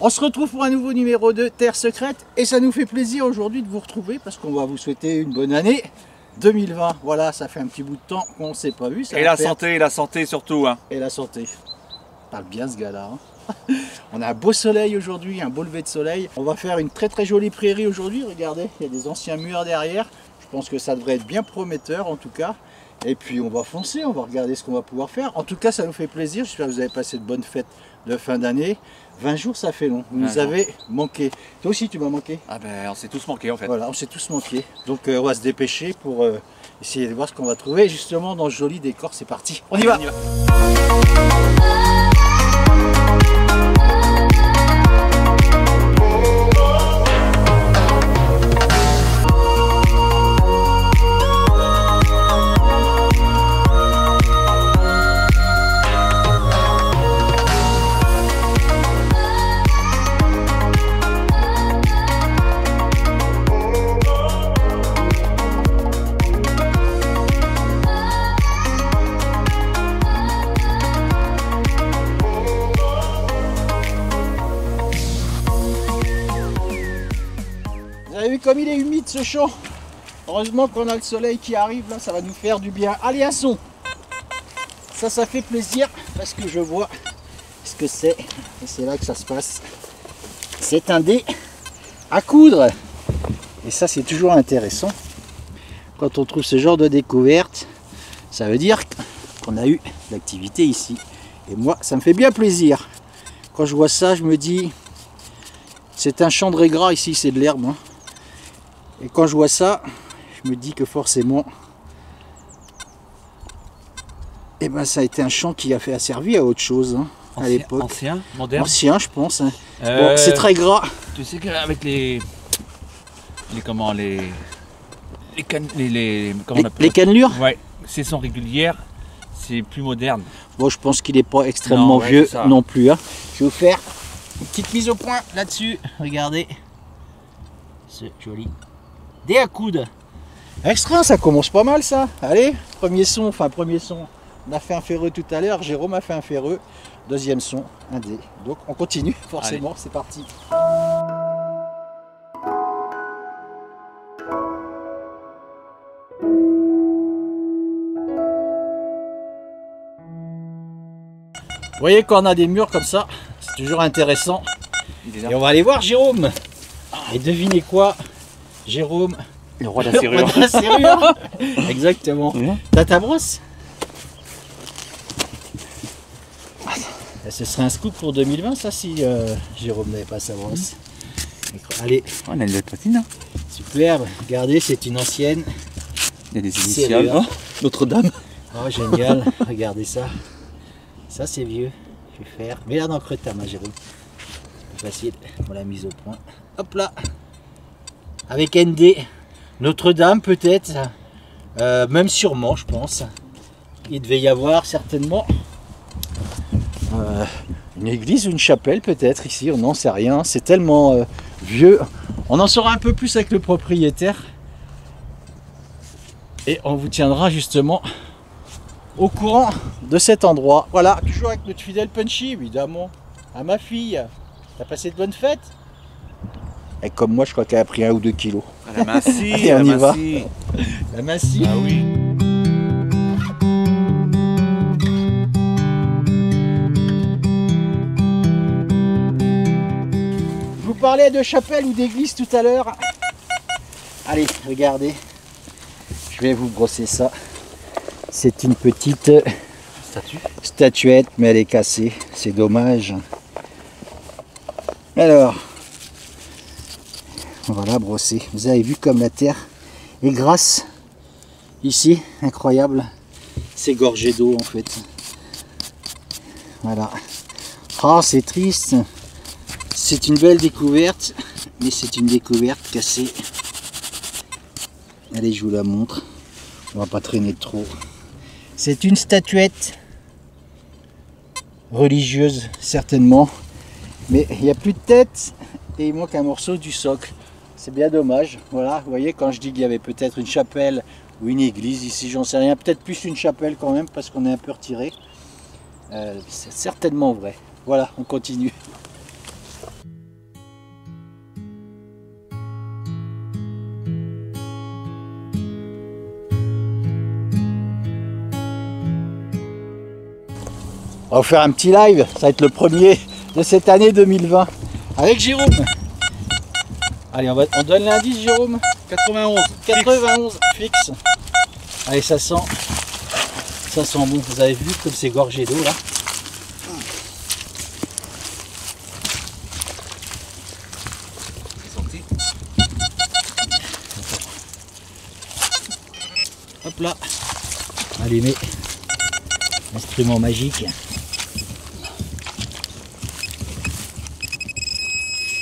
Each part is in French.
On se retrouve pour un nouveau numéro de Terre Secrète et ça nous fait plaisir aujourd'hui de vous retrouver parce qu'on va vous souhaiter une bonne année 2020. Voilà, ça fait un petit bout de temps qu'on ne s'est pas vu. Et la santé surtout. Hein. Et la santé. Parle bien ce gars-là. Hein. On a un beau soleil aujourd'hui, un beau lever de soleil. On va faire une très jolie prairie aujourd'hui. Regardez, il y a des anciens murs derrière. Je pense que ça devrait être bien prometteur en tout cas. Et puis on va foncer, on va regarder ce qu'on va pouvoir faire. En tout cas, ça nous fait plaisir. J'espère que vous avez passé de bonnes fêtes de fin d'année. 20 jours, ça fait long. Vous nous avez manqué. Toi aussi, tu m'as manqué. Ah ben, on s'est tous manqué en fait. Voilà, on s'est tous manqué. Donc on va se dépêcher pour essayer de voir ce qu'on va trouver justement dans ce joli décor. C'est parti, on y va. Vous avez vu comme il est humide ce champ. Heureusement qu'on a le soleil qui arrive là, ça va nous faire du bien. Allez, un son. Ça fait plaisir parce que je vois ce que c'est. Et c'est là que ça se passe. C'est un dé à coudre. Et ça, c'est toujours intéressant. Quand on trouve ce genre de découverte, ça veut dire qu'on a eu l'activité ici. Et moi, ça me fait bien plaisir. Quand je vois ça, je me dis, c'est un champ de régras ici, c'est de l'herbe. Hein. Et quand je vois ça, je me dis que forcément, eh ben, ça a été un champ qui a servi à autre chose hein, à l'époque. Ancien, moderne. Ancien, je pense. Hein. Bon, c'est très gras. Tu sais qu'avec les cannelures. Ouais, saison régulière, c'est plus moderne. Bon, je pense qu'il n'est pas extrêmement vieux non plus. Hein. Je vais vous faire une petite mise au point là-dessus. Regardez, ce joli dé à coude. Extra, ça commence pas mal ça. Allez, premier son. On a fait un ferreux tout à l'heure, Jérôme a fait un ferreux. Deuxième son, un dé. Donc on continue forcément, c'est parti. Vous voyez quand on a des murs comme ça, c'est toujours intéressant. Et on va aller voir Jérôme. Et devinez quoi, Jérôme, le roi de la serrure. Le roi de la serrure. Exactement. T'as ta brosse? Et ce serait un scoop pour 2020 ça si Jérôme n'avait pas sa brosse. Allez. On a une belle patine. Hein. Superbe. Regardez, c'est une ancienne. Il y a des initiales. Oh, Notre-Dame. Oh génial. Regardez ça. Ça c'est vieux. Je vais faire. Mais là dans le creux de ta main, Jérôme. C'est plus facile. On l'a mise au point. Hop là. Avec ND. Notre-Dame peut-être. Même sûrement, je pense. Il devait y avoir certainement une église ou une chapelle peut-être ici. On n'en sait rien. C'est tellement vieux. On en saura un peu plus avec le propriétaire. Et on vous tiendra justement au courant de cet endroit. Voilà, toujours avec notre fidèle Punchy, évidemment. À ma fille. T'as passé de bonnes fêtes? Et comme moi, je crois qu'elle a pris 1 ou 2 kilos. La massie, allez, on y va. La massie. Ah oui. Je vous parlais de chapelle ou d'église tout à l'heure. Allez, regardez. Je vais vous brosser ça. C'est une petite statuette, mais elle est cassée. C'est dommage. Alors, on va la brosser. Vous avez vu comme la terre est grasse ici, incroyable. C'est gorgé d'eau en fait. Voilà. Ah, c'est triste. C'est une belle découverte, mais c'est une découverte cassée. Allez, je vous la montre. On va pas traîner trop. C'est une statuette religieuse, certainement. Mais il n'y a plus de tête et il manque un morceau du socle. C'est bien dommage. Voilà, vous voyez, quand je dis qu'il y avait peut-être une chapelle ou une église ici, j'en sais rien. Peut-être plus une chapelle quand même, parce qu'on est un peu retiré. C'est certainement vrai. Voilà, on continue. On va vous faire un petit live, ça va être le premier de cette année 2020 avec Jérôme. Allez, on donne l'indice, Jérôme. 91. 91 fixe. Allez, ça sent bon. Vous avez vu comme c'est gorgé d'eau là. C'est sorti. Hop là. Allumé. Instrument magique.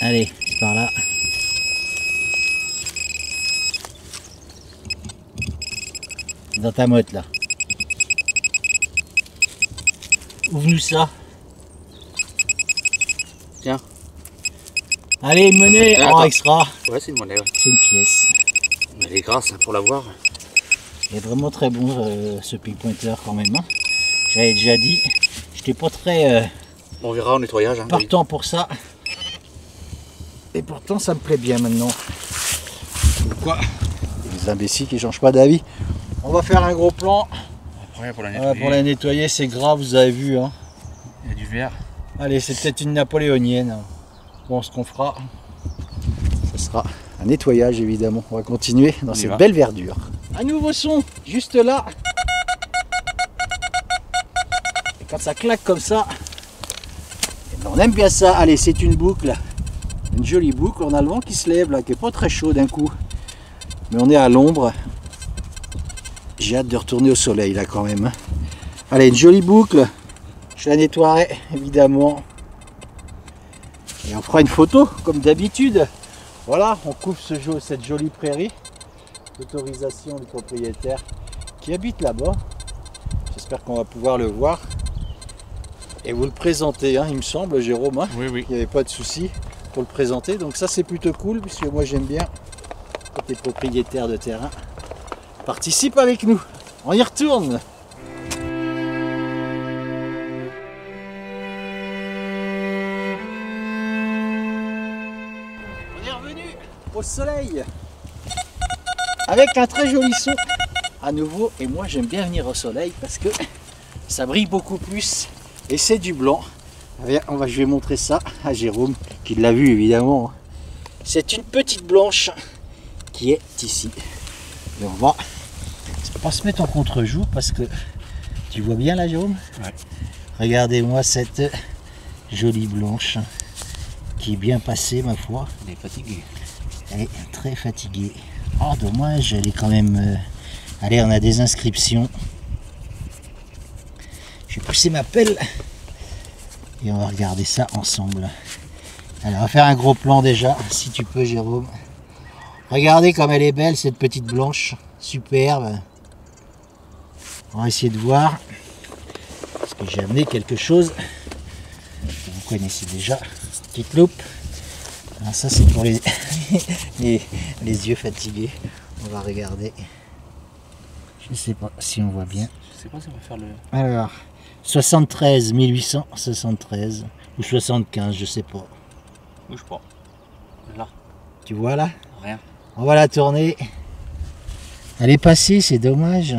Allez, par là. Dans ta motte là. Ouvre-nous ça. Tiens. Allez, une monnaie en extra. Ouais, c'est une monnaie. Ouais. C'est une pièce. Mais elle est grasse hein, pour l'avoir. Il est vraiment très bon ce ping pointer quand même. Hein. J'avais déjà dit. J'étais pas très On verra au nettoyage. Hein, partant pour ça. Et pourtant ça me plaît bien maintenant. Pourquoi? Les imbéciles qui changent pas d'avis. On va faire un gros plan. Après, pour la nettoyer. Voilà, pour la nettoyer, c'est grave, vous avez vu. Hein. Il y a du verre. Allez, c'est peut-être une napoléonienne. Bon, ce qu'on fera, ce sera un nettoyage évidemment. On va continuer dans cette belle verdure. Un nouveau son, juste là. Et quand ça claque comme ça, eh ben, on aime bien ça. Allez, c'est une boucle. Une jolie boucle. On a le vent qui se lève là, qui est pas très chaud d'un coup. Mais on est à l'ombre. J'ai hâte de retourner au soleil là quand même. Allez, une jolie boucle. Je la nettoierai évidemment. Et on fera une photo comme d'habitude. Voilà, on coupe cette jolie prairie. Autorisation du propriétaire qui habite là-bas. J'espère qu'on va pouvoir le voir. Et vous le présenter, hein, il me semble, Jérôme. Hein, oui, oui. Il n'y avait pas de souci pour le présenter. Donc ça c'est plutôt cool puisque moi j'aime bien quand les propriétaires de terrain participe avec nous. On y retourne. On est revenu au soleil avec un très joli son à nouveau. Et moi j'aime bien venir au soleil parce que ça brille beaucoup plus et c'est du blanc. Je vais montrer ça à Jérôme qui l'a vu évidemment. C'est une petite blanche qui est ici. Et on va pas se mettre en contre-jour parce que tu vois bien là, Jérôme. Ouais. Regardez-moi cette jolie blanche qui est bien passée ma foi. Elle est fatiguée. Elle est très fatiguée. Oh dommage, elle est quand même... Allez, on a des inscriptions. Je vais pousser ma pelle et on va regarder ça ensemble. Allez, on va faire un gros plan déjà, si tu peux, Jérôme. Regardez comme elle est belle cette petite blanche, superbe. On va essayer de voir, parce que j'ai amené quelque chose que vous connaissez déjà, petite loupe. Alors ça c'est pour les yeux fatigués. On va regarder. Je ne sais pas si on voit bien. Je sais pas si on va faire le... Alors, 73, 1873 ou 75, je sais pas. Bouge pas. Là. Tu vois là? Rien. On va la tourner. Elle est passée, c'est dommage.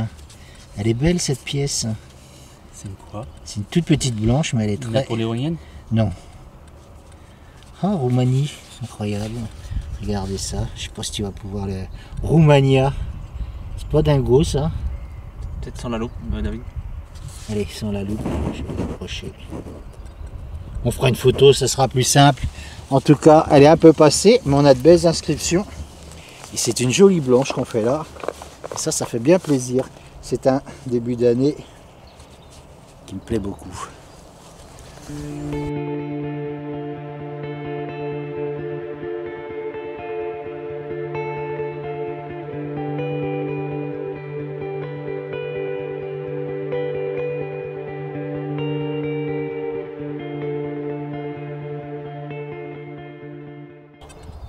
Elle est belle cette pièce. C'est quoi? C'est une toute petite blanche, mais elle est très... Napoléonienne? Non. Ah, Roumanie, incroyable. Regardez ça. Je sais pas si tu vas pouvoir le... Roumania. C'est pas dingo ça. Peut-être sans la loupe, David. Allez, sans la loupe, je vais l'approcher. On fera une photo, ça sera plus simple. En tout cas, elle est un peu passée, mais on a de belles inscriptions. Et c'est une jolie blanche qu'on fait là. Et ça fait bien plaisir. C'est un début d'année qui me plaît beaucoup.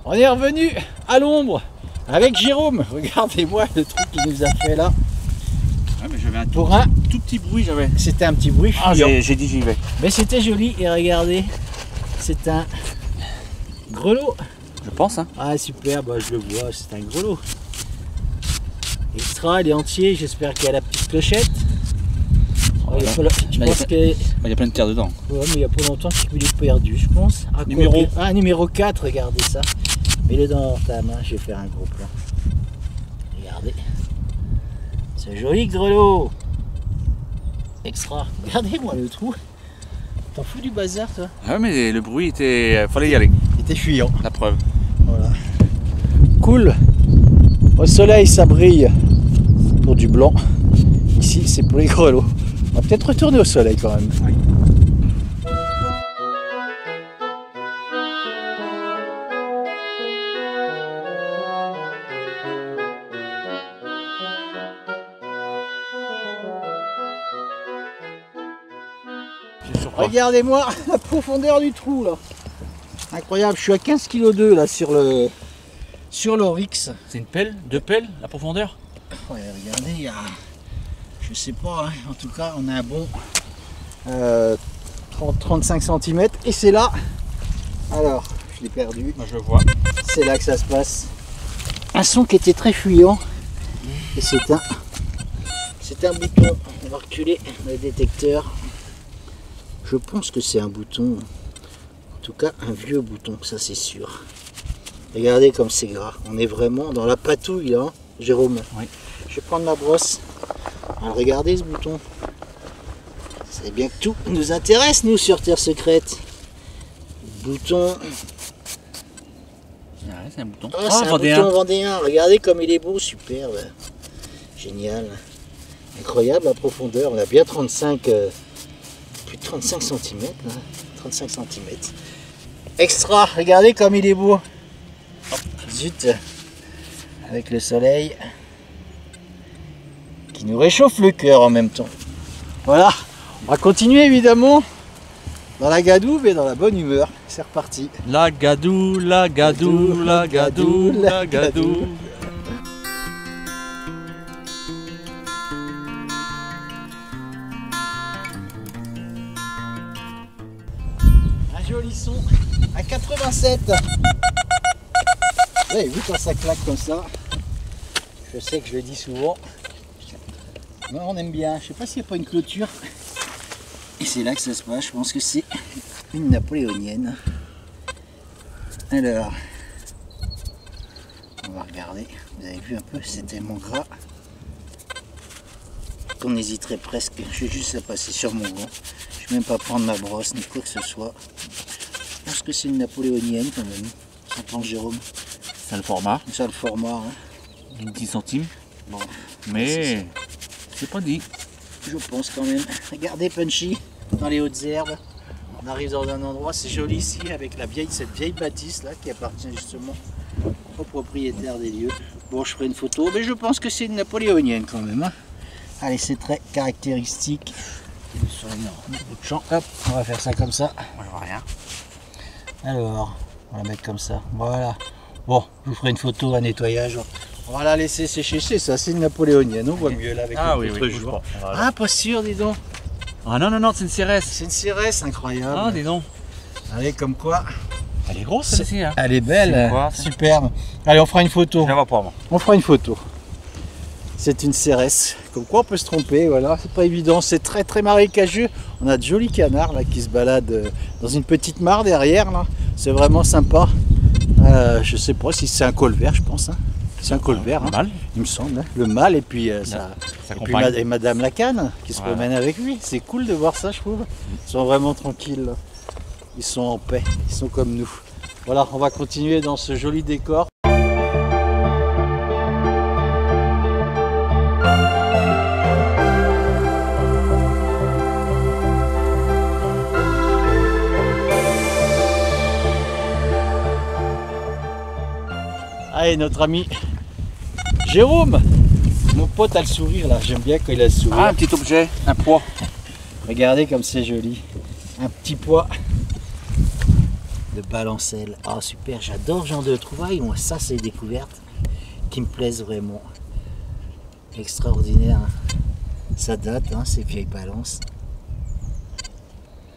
On est revenu à l'ombre avec Jérôme. Regardez-moi le truc qu'il nous a fait là. Ouais, mais j'avais un Pour un tout petit bruit, j'avais. C'était un petit bruit. Ah, j'ai dit j'y vais. Mais c'était joli et regardez, c'est un grelot. Je pense, hein. Ah super, bah, je le vois, c'est un grelot. Extra, il est entier, j'espère qu'il y a la petite clochette. Regardez. il y a là. pas là- je Là, pense que... Il y a plein de terre dedans. Ouais, mais il n'y a pas longtemps qu'il est perdu, je pense. Ah, Numéro. Numéro 4, regardez ça. Mets-le dans ta main, je vais faire un gros plan. Regardez. C'est joli, grelot. Extra. Regardez-moi le trou. T'en fous du bazar, toi? Ah ouais, mais le bruit était... Fallait y aller, Il était fuyant. la preuve. Voilà. Cool. Au soleil, ça brille pour du blanc. Ici, c'est pour les grelots. On va peut-être retourner au soleil quand même. Oui. Regardez-moi la profondeur du trou là. Incroyable, je suis à 15,2 kg là sur l'Oryx. C'est une pelle? Deux pelles, la profondeur? Ouais, regardez, il y a, je sais pas, hein, en tout cas on a un bon 30-35 cm et c'est là, alors je l'ai perdu, Moi je le vois. c'est là que ça se passe. Un son qui était très fuyant et c'est un bouton, on va reculer le détecteur. Je pense que c'est un bouton, en tout cas un vieux bouton, ça c'est sûr. Regardez comme c'est gras, on est vraiment dans la patouille là, hein, Jérôme. Oui. Je vais prendre ma brosse. Alors regardez ce bouton. C'est bien que tout nous intéresse nous sur Terre Secrète. Bouton. Ah ouais, c'est un bouton. Oh, c'est un bouton vendéen. Regardez comme il est beau, superbe. Génial. Incroyable la profondeur. On a bien 35, plus de 35 cm là. 35 cm. Extra, regardez comme il est beau. Zut. Avec le soleil qui nous réchauffe le cœur en même temps. Voilà, on va continuer évidemment dans la gadoue et dans la bonne humeur. C'est reparti. La gadou, la gadou, la gadou, la gadou. Un joli son à 87. Vous avez vu quand ça claque comme ça? Je sais que je le dis souvent. Mais on aime bien. Je sais pas s'il n'y a pas une clôture. Et c'est là que ça se passe. Je pense que c'est une napoléonienne. Alors, on va regarder. Vous avez vu un peu, c'est tellement gras qu'on hésiterait presque. Je vais juste la passer sur mon gant. Je vais même pas prendre ma brosse ni quoi que ce soit. Je pense que c'est une napoléonienne quand même. Ça prend Jérôme. C'est le format. Ça le format. Hein. 10 centimes. Bon, Mais c'est pas dit. je pense quand même. Regardez Punchy dans les hautes herbes. On arrive dans un endroit, c'est joli ici avec cette vieille bâtisse là qui appartient justement au propriétaire des lieux. Bon, je ferai une photo, mais je pense que c'est une napoléonienne quand même. Hein. Allez, c'est très caractéristique. Sur beaucoup de champ. Hop, on va faire ça comme ça. Moi je vois rien. Alors, on va la mettre comme ça. Voilà. Bon, je vous ferai une photo à nettoyage. On va la laisser sécher. C'est ça, c'est une napoléonienne. On voit mieux là avec le jour. Voilà. Ah, pas sûr, dis donc. Ah non, non, non, c'est une cérès. C'est une cérès incroyable. Ah, dis donc. Allez, comme quoi. Elle est grosse celle-ci. Hein. Elle est belle, C'est quoi, ça? superbe. Allez, on fera une photo. Je la vois pas moi. On fera une photo. C'est une cérès. Comme quoi on peut se tromper, voilà. C'est pas évident, c'est très très marécageux. On a de jolis canards là qui se baladent dans une petite mare derrière là. C'est vraiment sympa. Je sais pas si c'est un colvert, je pense. Hein. C'est un colvert, hein, Mal. il me semble. Hein. Le mâle et puis, et Madame la canne qui se promène avec lui. C'est cool de voir ça, je trouve. Ils sont vraiment tranquilles. Là. Ils sont en paix. Ils sont comme nous. Voilà, on va continuer dans ce joli décor. Allez, notre ami Jérôme, mon pote a le sourire là, j'aime bien quand il a le sourire. Ah, un petit objet, un poids. Regardez comme c'est joli, un petit poids de balancelle. Ah super, j'adore ce genre de trouvailles, moi ça c'est des découvertes qui me plaisent vraiment. Extraordinaire, ça date hein, ces vieilles balances.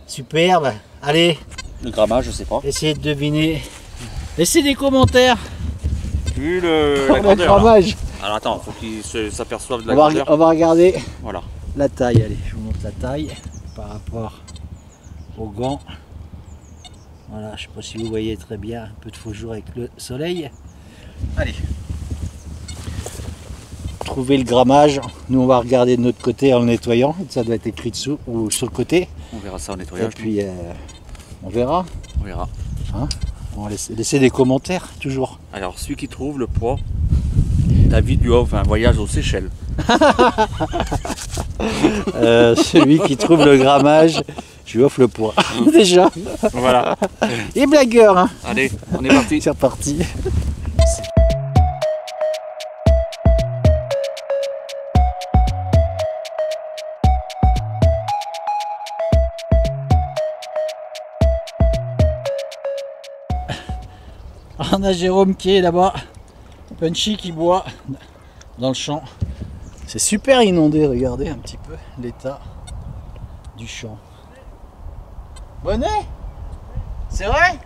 Superbe, allez, Le grammage, je sais pas. essayez de deviner, laissez des commentaires. Vu Oh, la le grandeur. Là. grammage. Alors attends, faut qu'il s'aperçoive de la grandeur. On va regarder Voilà. la taille, allez, je vous montre sa taille par rapport aux gants. Voilà, je ne sais pas si vous voyez très bien, un peu de faux jour avec le soleil. Allez. Trouver le grammage, nous on va regarder de notre côté en le nettoyant, ça doit être écrit dessous ou sur le côté. On verra ça en nettoyage. Et puis on verra. On verra. Hein, on va laisser des commentaires toujours. Alors celui qui trouve le poids, David lui offre un voyage aux Seychelles. Celui qui trouve le grammage, je lui offre le poids. Déjà. Voilà. Et blagueur, hein. Allez, on est parti. C'est reparti. On a Jérôme qui est là-bas, Punchy qui boit dans le champ. C'est super inondé, regardez un petit peu l'état du champ. Bonnet? C'est vrai?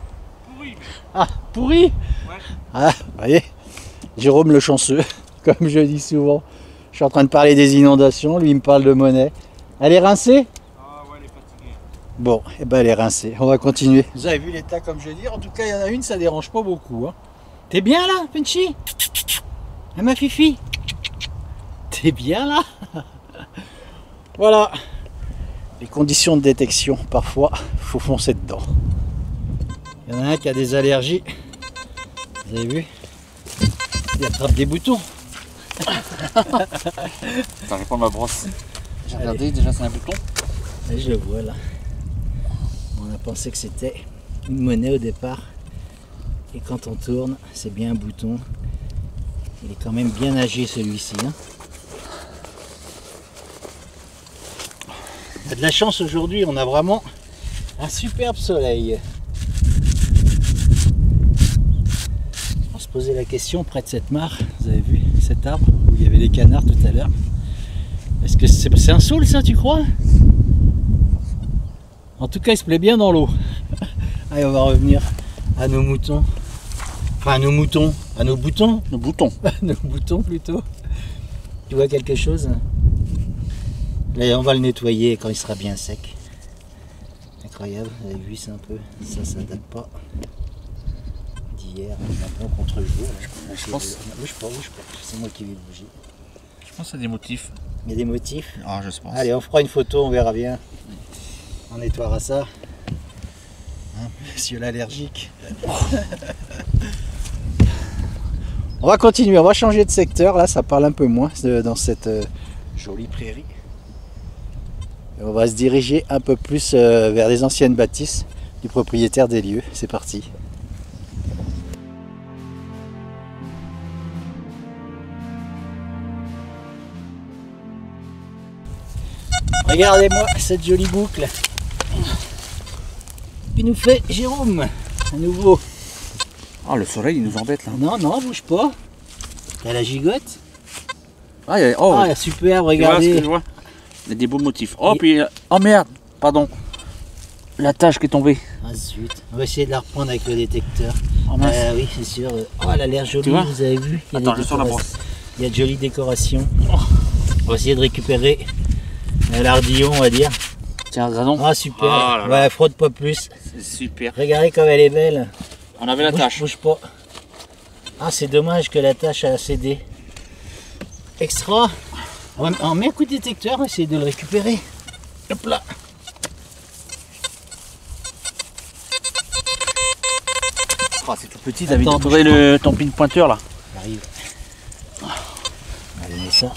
Pourri. Ah, pourri? Ouais. Ah, vous voyez, Jérôme le chanceux, comme je dis souvent. Je suis en train de parler des inondations, lui il me parle de monnaie. Elle est rincée? Ah ouais, elle est fatiguée. Bon, et ben elle est rincée. On va continuer. Vous avez vu l'état comme je dis. En tout cas, il y en a une, ça dérange pas beaucoup. Hein. T'es bien là, Punchy? Ah, ma fifi? T'es bien là? Voilà. Les conditions de détection, parfois, faut foncer dedans. Il y en a un qui a des allergies. Vous avez vu? Il attrape des boutons. Attends, je vais prendre ma brosse. J'ai regardé, déjà c'est un bouton. Et je le vois là. On a pensé que c'était une monnaie au départ. Et quand on tourne, c'est bien un bouton. Il est quand même bien âgé celui-ci. Hein. On a de la chance aujourd'hui, on a vraiment un superbe soleil. On se posait la question près de cette mare, vous avez vu cet arbre où il y avait des canards tout à l'heure. Est-ce que c'est un saule ça, tu crois? En tout cas, il se plaît bien dans l'eau. Allez, on va revenir à nos moutons. Enfin, à nos moutons, à nos boutons. Le bouton. Nos boutons plutôt. Tu vois quelque chose? Là, on va le nettoyer quand il sera bien sec. Incroyable, vous avez vu, c'est un peu. Ça date pas d'hier. Un peu contre le jour. Je pense. Bouge pas. C'est moi qui vais bouger. Je pense que c'est des motifs. Il y a des motifs. Ah, je pense. Allez, on fera une photo, on verra bien. On nettoiera ça. Hein, monsieur l'allergique. On va continuer, on va changer de secteur. Là, ça parle un peu moins dans cette jolie prairie. Et on va se diriger un peu plus vers les anciennes bâtisses du propriétaire des lieux. C'est parti. Regardez-moi cette jolie boucle qui nous fait Jérôme, à nouveau. Ah, le soleil il nous embête là. Non, bouge pas. T'as la gigotte. Ah, oh, Ah, superbe, tu vois ce que regardez. je vois? Il y a des beaux motifs. Oh, puis. Oh merde, pardon. La tache qui est tombée. Ah zut, on va essayer de la reprendre avec le détecteur. Oh mince. Oui, c'est sûr. Oh, elle a l'air jolie, Tu vois? vous avez vu? Il y a Attends, des je sors la décorations. brosse. Il y a de jolies décorations. On va essayer de récupérer l'ardillon, on va dire. Tiens, Gradon. Ah, super. Oh là là. Ouais, frotte pas plus. C'est super. Regardez comme elle est belle. On avait la tache. Bouge pas. Ah, c'est dommage que la tâche a cédé. Extra. On met un coup de détecteur, on va essayer de le récupérer. Hop là. Oh, c'est tout petit, David. Attends, Tu trouverais ton pin pointeur là. J'arrive. Allez, mets ça.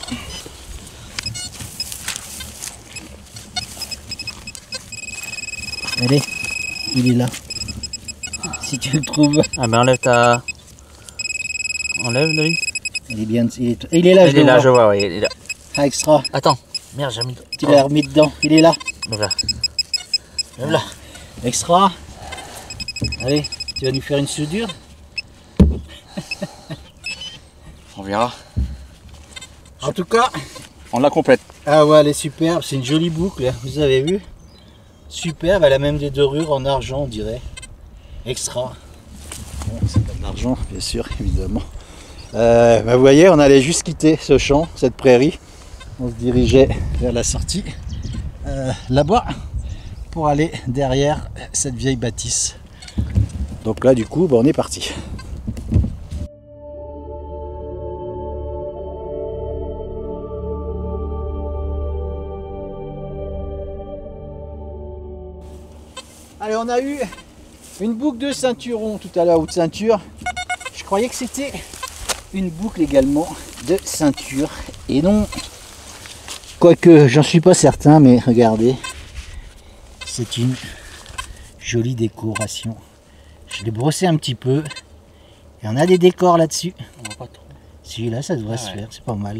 Allez, il est là. Si tu le trouves. Ah, ben enlève ta. Enlève, David. Il est bien. Il est là, Il est là, je vois, oui, il est là. Ah, extra. Attends. Merde, j'ai mis. Tu l'as remis dedans. Il est là. Voilà. Là. Extra. Allez, tu vas nous faire une soudure. On verra. En tout cas. On la complète. Ah ouais, elle est superbe. C'est une jolie boucle. Hein. Vous avez vu? Superbe. Elle a même des dorures en argent, on dirait. Extra. Bon, c'est pas de l'argent, bien sûr, évidemment. Vous voyez, on allait juste quitter ce champ, cette prairie. On se dirigeait vers la sortie. là-bas pour aller derrière cette vieille bâtisse. Donc là du coup on est parti. Allez, on a eu une boucle de ceinturon tout à l'heure, ou de ceinture. Je croyais que c'était une boucle également de ceinture. Et non, quoique j'en suis pas certain, mais regardez, c'est une jolie décoration. Je l'ai brossé un petit peu. Et on a des décors là-dessus. On voit pas trop. Si, là ça devrait se faire, c'est pas mal.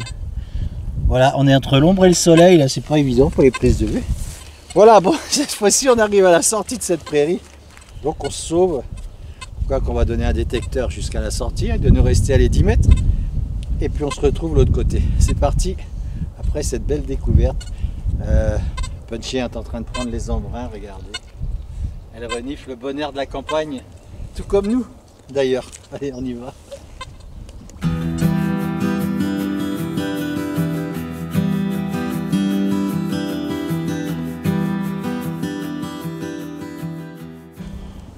Voilà, on est entre l'ombre et le soleil, là c'est pas évident pour les prises de vue. Voilà, bon, cette fois-ci on arrive à la sortie de cette prairie. Donc on se sauve. Quoi qu'on va donner un détecteur jusqu'à la sortie, il doit nous rester à les 10 mètres. Et puis on se retrouve de l'autre côté. C'est parti, après cette belle découverte. Punchy est en train de prendre les embruns, regardez. Elle renifle le bonheur de la campagne, tout comme nous d'ailleurs. Allez, on y va.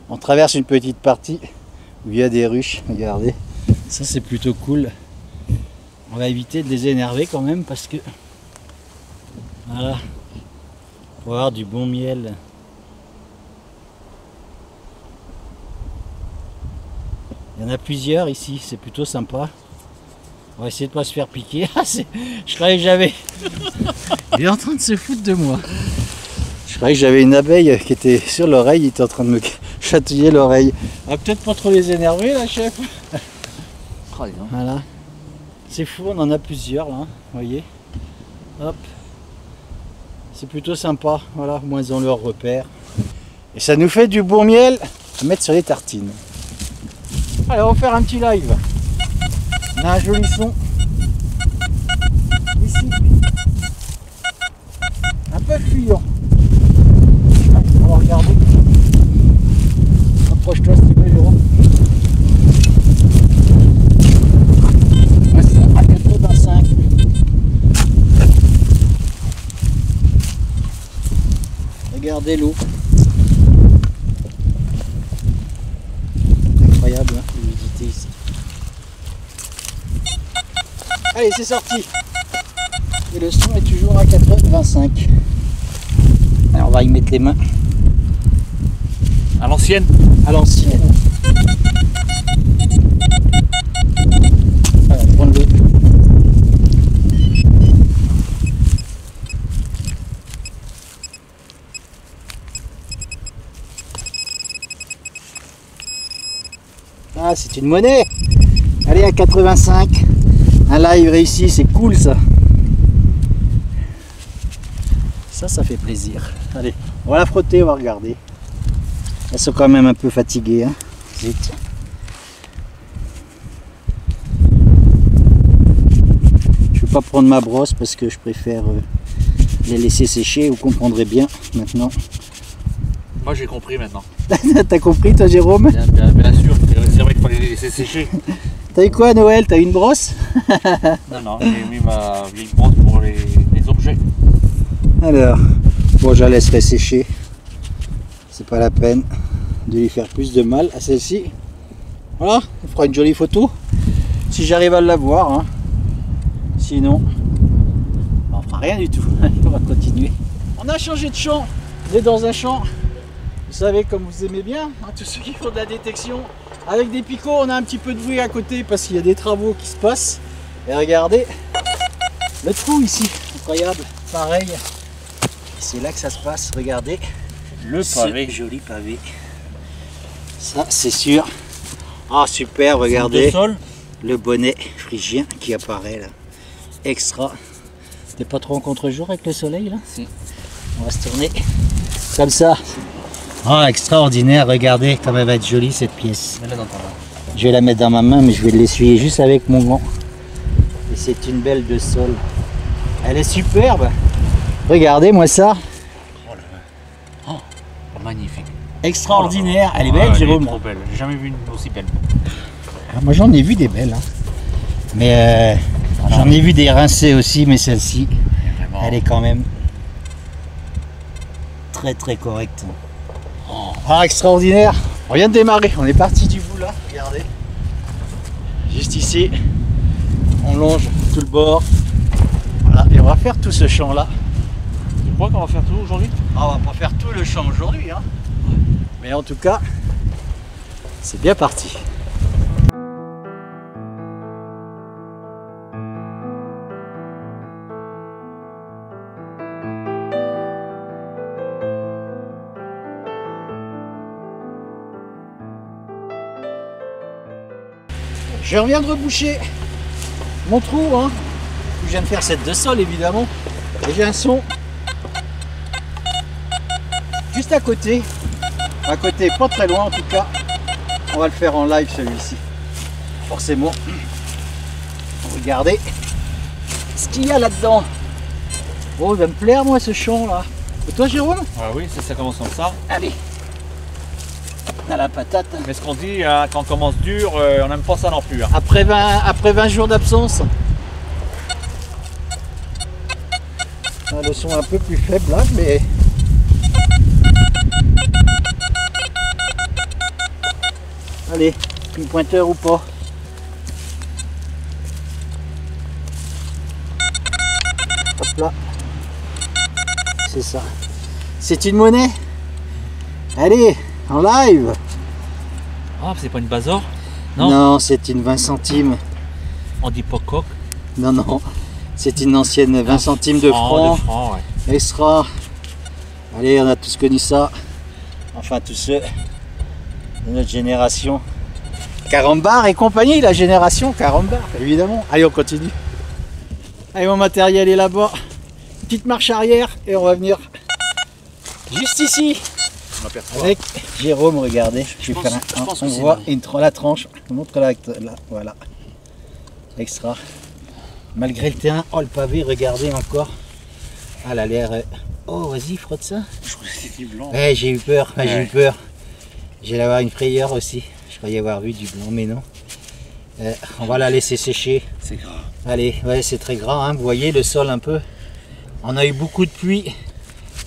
On traverse une petite partie où il y a des ruches, regardez. Ça c'est plutôt cool. On va éviter de les énerver quand même parce que voilà, on va avoir du bon miel. Il y en a plusieurs ici, c'est plutôt sympa. On va essayer de ne pas se faire piquer. Je croyais que j'avais... Il est en train de se foutre de moi. Je croyais que j'avais une abeille qui était sur l'oreille, il était en train de me chatouiller l'oreille. On va peut-être pas trop les énerver là, chef. Voilà. C'est fou, on en a plusieurs là, vous voyez. Hop. C'est plutôt sympa, voilà, au moins ils ont leur repère. Et ça nous fait du bon miel à mettre sur les tartines. Allez, on va faire un petit live. On a un joli son. Ici. Un peu fuyant. On va regarder. Approche-toi si tu veux, Jérôme. À 85. Regardez l'eau. Incroyable, hein, l'humidité ici. Allez, c'est sorti. Et le son est toujours à 85. Alors on va y mettre les mains. À l'ancienne. À l'ancienne. Voilà, prendre l'eau. Ah, c'est une monnaie. Allez, à 85. Un live réussi, c'est cool ça. Ça fait plaisir. Allez, on va la frotter, on va regarder. Elles sont quand même un peu fatiguées. Hein. Zut. Je ne vais pas prendre ma brosse parce que je préfère les laisser sécher. Vous comprendrez bien maintenant. Moi j'ai compris maintenant. T'as compris toi, Jérôme? Bien sûr, c'est vrai qu'il fallait les laisser sécher. T'as eu quoi, Noël? T'as eu une brosse? Non, j'ai mis ma vieille brosse pour les objets. Alors, bon, je la laisserai sécher. C'est pas la peine de lui faire plus de mal à celle-ci. Voilà, on fera une jolie photo si j'arrive à la voir. Hein. Sinon, on fera rien du tout. On va continuer. On a changé de champ. On est dans un champ, vous savez, comme vous aimez bien, hein, tous ceux qui font de la détection. Avec des picots, on a un petit peu de bruit à côté parce qu'il y a des travaux qui se passent. Et regardez le trou ici, incroyable, pareil. C'est là que ça se passe, regardez. Le pavé. Joli pavé. Ça, c'est sûr. Ah, super, regardez. Le bonnet phrygien qui apparaît là. Extra. T'es pas trop en contre-jour avec le soleil là? Si. On va se tourner comme ça. Ah, extraordinaire, regardez comme elle va être jolie cette pièce. Mets-la dans ta main. Je vais la mettre dans ma main, mais je vais l'essuyer juste avec mon gant. Et c'est une belle de sol. Elle est superbe. Regardez-moi ça. Oh là là. Oh, magnifique. Extraordinaire. Elle est belle, Jérôme. Elle est trop belle. J'ai jamais vu une aussi belle. Ah, moi j'en ai vu des belles. Hein. Mais j'en ai vu des rincées aussi, mais celle-ci, elle est quand même très très correct. Ah, extraordinaire. On vient de démarrer, on est parti du bout là, regardez. Juste ici, on longe tout le bord. Voilà, et on va faire tout ce champ là. Tu crois qu'on va faire tout aujourd'hui? Ah, on va pas faire tout le champ aujourd'hui, hein. Mais en tout cas, c'est bien parti. Je reviens de reboucher mon trou, hein. Je viens de faire cette de sol évidemment. Et j'ai un son juste à côté, pas très loin en tout cas. On va le faire en live celui-ci. Forcément. Regardez ce qu'il y a là-dedans. Oh, il va me plaire moi ce champ là. Et toi Jérôme? Ah oui, ça commence comme ça. Allez. À la patate. Mais ce qu'on dit, hein, quand on commence dur, on n'aime pas ça non plus. Hein. Après 20 jours d'absence. Ah, le son est un peu plus faible là, mais... Allez, une pointeur ou pas? Hop là. C'est ça. C'est une monnaie. Allez, en live. Ah, c'est pas une Bazor? Non, c'est une 20 centimes. On dit pas coq. Non, non. C'est une ancienne 20 centimes de francs. Ouais. Extra. Allez, on a tous connu ça. Enfin, tous ceux de notre génération. Carambar et compagnie, la génération Carambar, évidemment. Allez, on continue. Allez, mon matériel est là-bas. Petite marche arrière et on va venir juste ici. Avec Jérôme, regardez. Je vais faire on voit la tranche. Montre-la, là, voilà. Extra. Malgré le terrain, oh le pavé, regardez encore. Ah, elle a l'air. Oh, vas-y, frotte ça. Je crois que c'était blanc. Ouais, j'ai eu peur, j'ai eu peur. J'allais avoir une frayeur aussi. Je croyais avoir vu du blanc, mais non. On va la laisser sécher. C'est grave. Allez, ouais, c'est très gras, hein. Vous voyez le sol un peu. On a eu beaucoup de pluie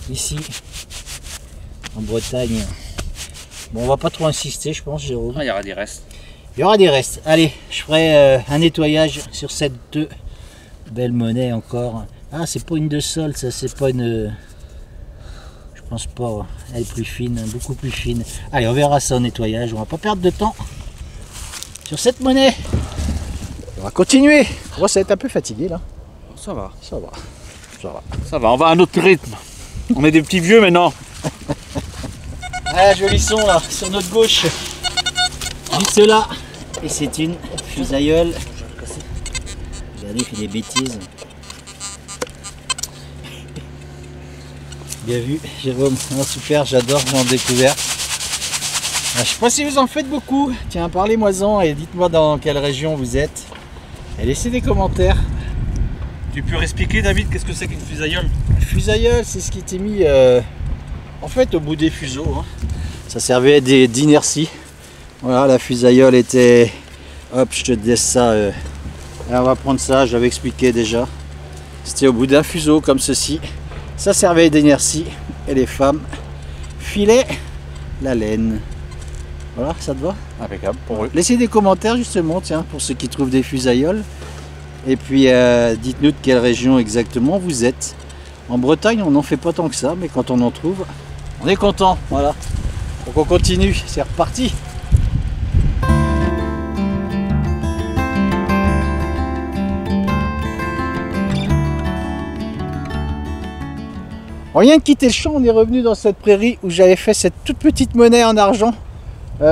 ici, en Bretagne. Bon, on va pas trop insister, je pense, Jérôme. Ah, il y aura des restes. Il y aura des restes. Allez, je ferai un nettoyage sur cette belle monnaie encore. Ah, c'est pas une de sol, ça, c'est pas une... Je pense pas. Elle est plus fine, beaucoup plus fine. Allez, on verra ça au nettoyage. On va pas perdre de temps sur cette monnaie. On va continuer. Oh, ça va être un peu fatigué là. Ça va. Ça va. Ça va. Ça va, on va à un autre rythme. On est des petits vieux maintenant. Ah, joli son là, sur notre gauche. Juste là. Et c'est une fusailleule. Regardez, il fait des bêtises. Bien vu, Jérôme. Oh, super, j'adore, j'en ai découvert. Je sais pas si vous en faites beaucoup. Tiens, parlez-moi-en et dites-moi dans quelle région vous êtes. Et laissez des commentaires. Tu peux expliquer, David, qu'est-ce que c'est qu'une fusailleule? Une fusailleule, c'est ce qui était mis en fait au bout des fuseaux. Hein. Ça servait d'inertie. Voilà, la fusailleule était... Hop, je te laisse ça. Là, on va prendre ça, j'avais expliqué déjà. C'était au bout d'un fuseau comme ceci. Ça servait d'inertie et les femmes filaient la laine. Voilà, ça te va? Impeccable pour eux. Laissez des commentaires justement, tiens, pour ceux qui trouvent des fusailleulles. Et puis dites-nous de quelle région exactement vous êtes. En Bretagne, on n'en fait pas tant que ça, mais quand on en trouve, on est content. Voilà. Donc on continue, c'est reparti. On vient de quitter le champ, on est revenu dans cette prairie où j'avais fait cette toute petite monnaie en argent.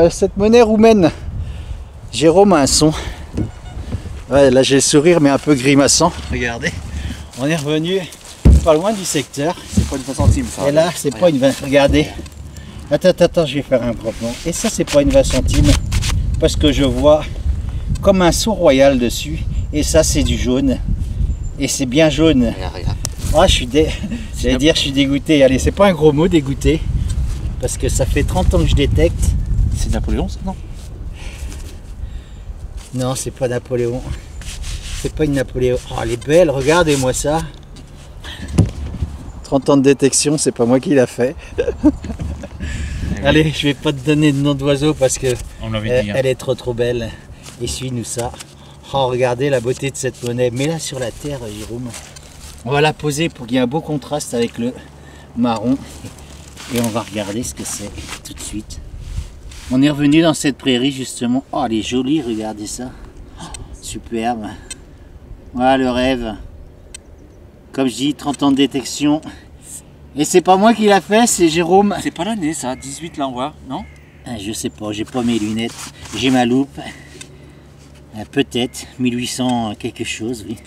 Cette monnaie roumaine. Jérôme a un son. Ouais, là j'ai le sourire mais un peu grimaçant. Regardez, on est revenu pas loin du secteur. C'est pas une 20 centimes ça. Et là c'est pas une 20. Regardez. Attends, je vais faire un gros plan. Et ça c'est pas une 20 centimes. Parce que je vois comme un sceau royal dessus. Et ça c'est du jaune. Et c'est bien jaune. Regarde. Ah, je suis dégoûté. Allez, c'est pas un gros mot, dégoûté. Parce que ça fait 30 ans que je détecte. C'est Napoléon ça, non? Non, c'est pas Napoléon. C'est pas une Napoléon. Oh, elle est belle, regardez-moi ça. 30 ans de détection, c'est pas moi qui l'a fait. Allez, je vais pas te donner de nom d'oiseau parce que On l'avait dit. elle est trop belle. Essuie-nous ça. Oh, regardez la beauté de cette monnaie. Mets-la sur la terre, Jérôme. On va la poser pour qu'il y ait un beau contraste avec le marron. Et on va regarder ce que c'est tout de suite. On est revenu dans cette prairie justement. Oh, elle est jolie, regardez ça. Oh, superbe. Voilà le rêve. Comme je dis, 30 ans de détection. Et c'est pas moi qui l'a fait, c'est Jérôme. C'est pas l'année ça, 18 là on voit, non? Je sais pas, j'ai pas mes lunettes. J'ai ma loupe. Peut-être 1800 quelque chose, oui.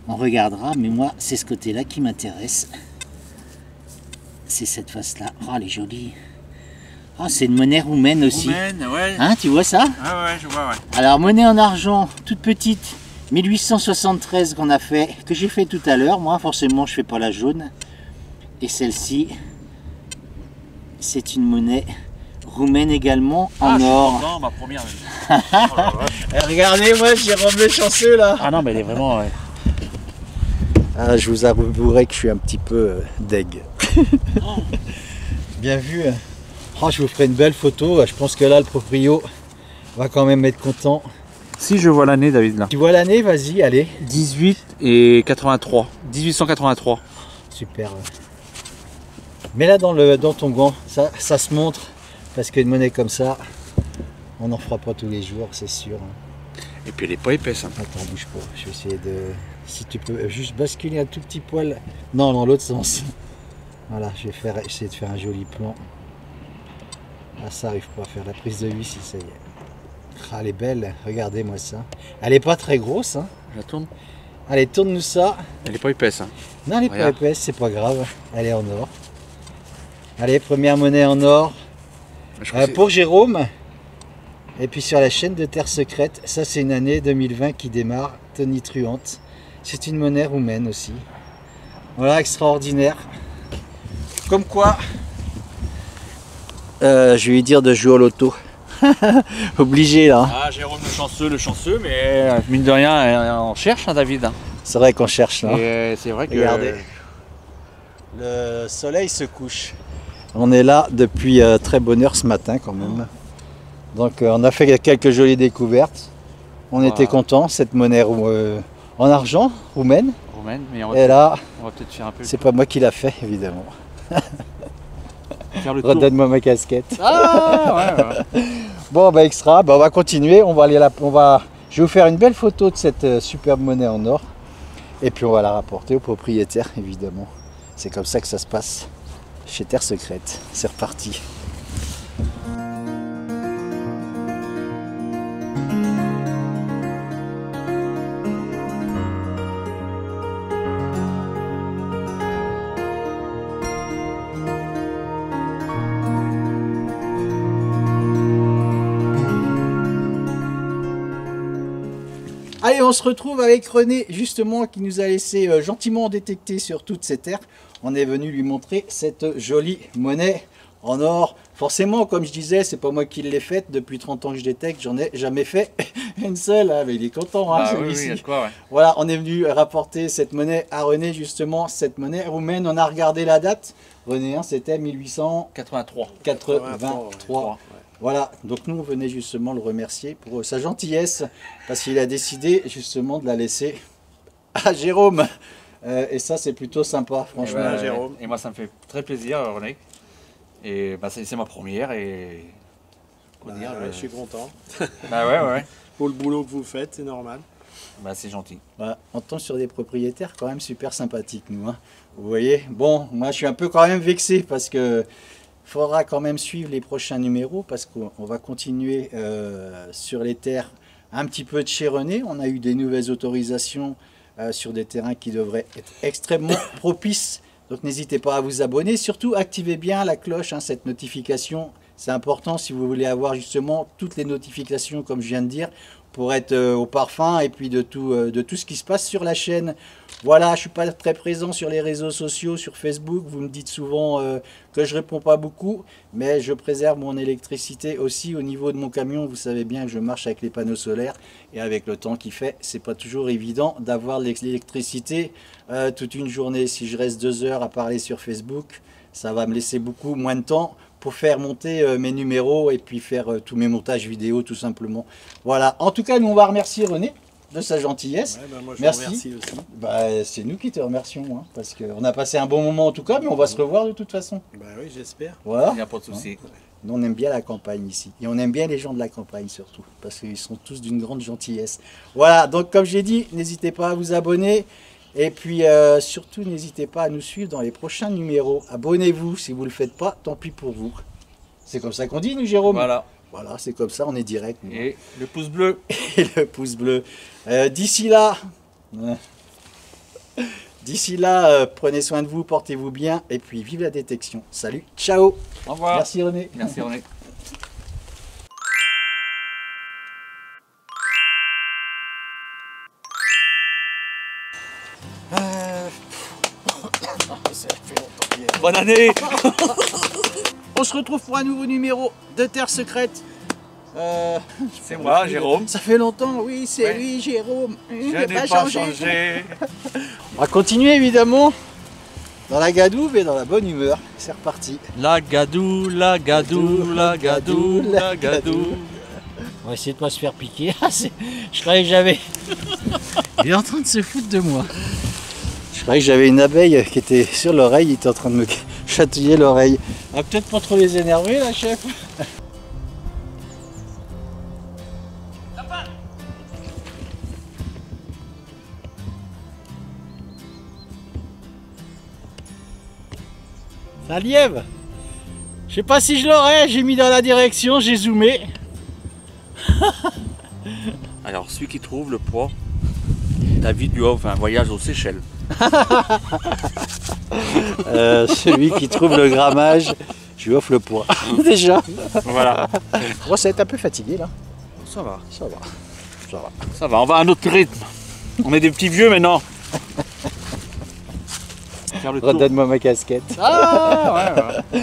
On regardera, mais moi, c'est ce côté-là qui m'intéresse. C'est cette face-là. Oh, elle est jolie. Oh, c'est une monnaie roumaine aussi. Roumaine, ouais. Hein, tu vois ça? Ah ouais, je vois, ouais. Alors, monnaie en argent, toute petite, 1873 qu'on a fait, que j'ai fait tout à l'heure. Moi, forcément, je fais pas la jaune. Et celle-ci, c'est une monnaie roumaine également en or. Non, ma première. Oh la vache. Regardez, moi, Jérôme le chanceux là. Ah non, mais elle est vraiment. Ouais. Ah, je vous avouerai que je suis un petit peu deg. Bien vu. Oh, je vous ferai une belle photo. Je pense que là, le proprio va quand même être content. Si je vois l'année, David, là. Tu vois l'année? Vas-y, allez. 18 et 83. 1883. Super. Mets là dans ton gant. Ça se montre. Parce qu'une monnaie comme ça, on n'en fera pas tous les jours, c'est sûr. Et puis elle est pas épaisse. Hein. Attends, bouge pas. Je vais essayer de... Si tu peux juste basculer un tout petit poil. Non, dans l'autre sens. Voilà, je vais essayer de faire un joli plan. Ah, ça arrive pas à faire la prise de vis, si ça y est. Ah, elle est belle, regardez-moi ça. Elle est pas très grosse. Hein. Je la tourne. Allez, tourne-nous ça. Elle est pas épaisse. Hein. Non, elle est pas épaisse, c'est pas grave. Elle est en or. Allez, première monnaie en or. Pour Jérôme. Et puis sur la chaîne de Terre Secrète, ça c'est une année 2020 qui démarre, tonitruante. C'est une monnaie roumaine aussi. Voilà, extraordinaire. Comme quoi, je vais lui dire de jouer au loto. Obligé là. Ah, Jérôme le chanceux, mais mine de rien, on cherche, hein, David. Hein. C'est vrai qu'on cherche là. Et c'est vrai que. Regardez. Le soleil se couche. On est là depuis très bonne heure ce matin quand même. Donc on a fait quelques jolies découvertes. On était contents, cette monnaie en argent, roumaine. Mais et là, on va peut-être faire un peu. C'est pas moi qui l'a fait évidemment. Faire le tour. Redonne-moi ma casquette. Ah ouais. Bon bah extra, bah, on va continuer. On va aller je vais vous faire une belle photo de cette superbe monnaie en or. Et puis on va la rapporter au propriétaire évidemment. C'est comme ça que ça se passe. Chez Terre Secrète, c'est reparti. Allez, on se retrouve avec René, justement, qui nous a laissé gentiment détecter sur toute cette terre. On est venu lui montrer cette jolie monnaie en or. Forcément, comme je disais, c'est pas moi qui l'ai faite. Depuis 30 ans que je détecte, j'en ai jamais fait une seule. Hein, mais il est content, hein, celui-ci. Oui, quoi, ouais. Voilà, on est venu rapporter cette monnaie à René, justement, cette monnaie roumaine. On a regardé la date. René, hein, c'était 1883. 83. Voilà, donc nous on venait justement le remercier pour sa gentillesse, parce qu'il a décidé justement de la laisser à Jérôme. Et ça c'est plutôt sympa, franchement. Jérôme. Et moi ça me fait très plaisir, René. Et bah, c'est ma première et... Je suis content. Bah ouais. Pour le boulot que vous faites, c'est normal. Bah c'est gentil. Voilà, on tombe sur des propriétaires quand même super sympathiques nous. Hein. Vous voyez, bon, moi je suis un peu quand même vexé parce que faudra quand même suivre les prochains numéros parce qu'on va continuer sur les terres un petit peu de chez René. On a eu des nouvelles autorisations sur des terrains qui devraient être extrêmement propices. Donc n'hésitez pas à vous abonner. Surtout activez bien la cloche, hein, cette notification. C'est important si vous voulez avoir justement toutes les notifications comme je viens de dire pour être au parfum et puis de tout ce qui se passe sur la chaîne. Voilà, je suis pas très présent sur les réseaux sociaux, sur Facebook. Vous me dites souvent que je réponds pas beaucoup, mais je préserve mon électricité aussi au niveau de mon camion. Vous savez bien que je marche avec les panneaux solaires et avec le temps qu'il fait, c'est pas toujours évident d'avoir l'électricité toute une journée. Si je reste 2 heures à parler sur Facebook, ça va me laisser beaucoup moins de temps pour faire monter mes numéros et puis faire tous mes montages vidéo tout simplement. Voilà, en tout cas nous on va remercier René de sa gentillesse. Ouais, bah moi, je merci. remercie aussi. Bah, c'est nous qui te remercions, hein, parce qu'on a passé un bon moment en tout cas, mais on va se revoir de toute façon. Bah oui, j'espère. Voilà. Il n'y a pas de souci. Nous on aime bien la campagne ici, et on aime bien les gens de la campagne surtout, parce qu'ils sont tous d'une grande gentillesse. Voilà, donc comme j'ai dit, n'hésitez pas à vous abonner. Et puis surtout, n'hésitez pas à nous suivre dans les prochains numéros. Abonnez-vous, si vous ne le faites pas, tant pis pour vous. C'est comme ça qu'on dit, nous, Jérôme? Voilà. Voilà, c'est comme ça, on est direct. Nous. Et le pouce bleu. Et le pouce bleu. D'ici là, prenez soin de vous, portez-vous bien, et puis vive la détection. Salut, ciao. Au revoir. Merci René. Merci René. Bonne année. On se retrouve pour un nouveau numéro de Terre Secrète. C'est moi, Jérôme. Ça fait longtemps, oui, c'est Ouais. lui, Jérôme. Je n'ai pas changé. On va continuer évidemment dans la gadoue et dans la bonne humeur. C'est reparti. La gadou, la gadou, la gadou, la gadou. On va essayer de pas se faire piquer. Je croyais que j'avais... Il est en train de se foutre de moi. Je croyais que j'avais une abeille qui était sur l'oreille. Il était en train de me chatouiller l'oreille. On va peut-être pas trop les énerver là, chef. C'est un lièvre. Je sais pas si je l'aurais, j'ai mis dans la direction, j'ai zoomé. Alors, celui qui trouve le poids, David lui offre un voyage aux Seychelles. Celui qui trouve le grammage, je lui offre le poids. Déjà. Voilà. Moi, ça va être un peu fatigué là. Ça va. Ça va. Ça va. Ça va, on va à notre rythme. On est des petits vieux maintenant. Faire le tour. Redonne-moi ma casquette. Ah ouais, ouais.